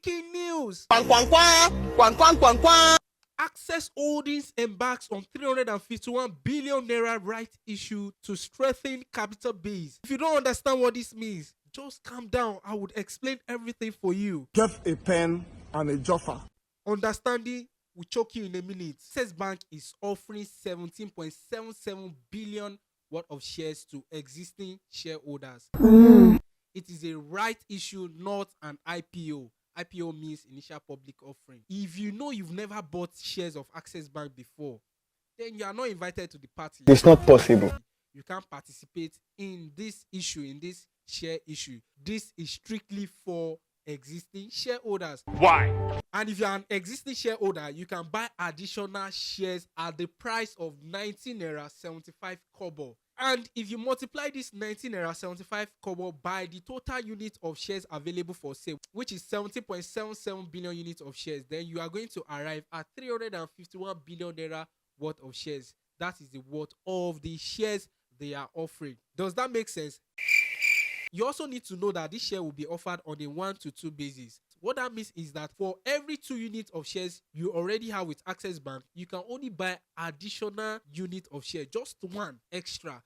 Breaking news. Quang, quang, quang. Quang, quang, quang, quang. Access Holdings embarks on 351 billion naira right issue to strengthen capital base. If you don't understand what this means, just calm down. I would explain everything for you. Get a pen and a joffer. Understanding will choke you in a minute. Access Bank is offering 17.77 billion worth of shares to existing shareholders. It is a right issue, not an IPO. IPO means initial public offering. If you know you've never bought shares of Access Bank before, then you are not invited to the party. It's not possible. You can't participate in this issue, in this share issue. This is strictly for existing shareholders. Why? And if you are an existing shareholder, you can buy additional shares at the price of 19 naira 75 kobo. And if you multiply this 19 naira 75 kobo by the total unit of shares available for sale, which is 70.77 billion units of shares, then you are going to arrive at 351 billion naira worth of shares. That is the worth of the shares they are offering. Does that make sense? You also need to know that this share will be offered on a 1-to-2 basis. What that means is that for every 2 units of shares you already have with Access Bank, you can only buy additional unit of share, just one extra.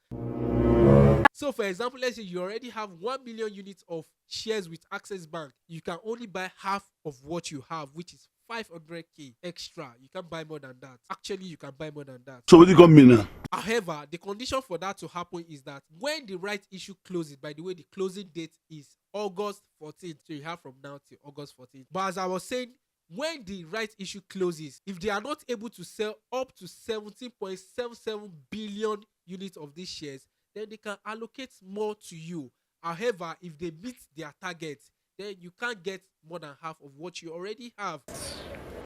So for example, let's say you already have 1 million units of shares with Access Bank. You can only buy half of what you have, which is 500k extra. You can't buy more than that. Actually, you can buy more than that. So what do you got me now? However, the condition for that to happen is that when the right issue closes, by the way, the closing date is August 14th. So you have from now till August 14th. But as I was saying, when the right issue closes, if they are not able to sell up to 17.77 billion units of these shares, then they can allocate more to you. However, if they meet their targets, then you can't get more than half of what you already have.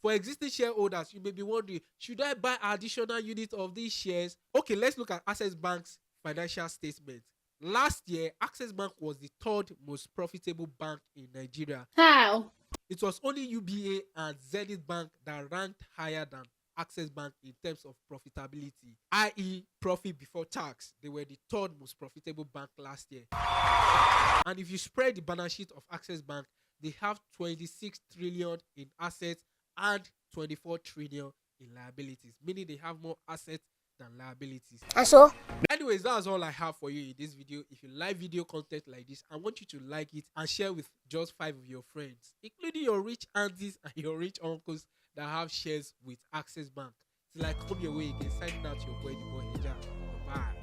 For existing shareholders, you may be wondering, should I buy additional units of these shares? Okay, let's look at Access Bank's financial statement. Last year, Access Bank was the 3rd most profitable bank in Nigeria. How? It was only UBA and Zenith Bank that ranked higher than Access Bank in terms of profitability, i.e. profit before tax. They were the 3rd most profitable bank last year. And if you spread the balance sheet of Access Bank, they have 26 trillion in assets and 24 trillion in liabilities, meaning they have more assets than liabilities. And so? Anyways, that's all I have for you in this video. If you like video content like this, I want you to like it and share with just 5 of your friends, including your rich aunties and your rich uncles that have shares with Access Bank. Till I come your way again, signing out your boy, the boy Hijab. Bye.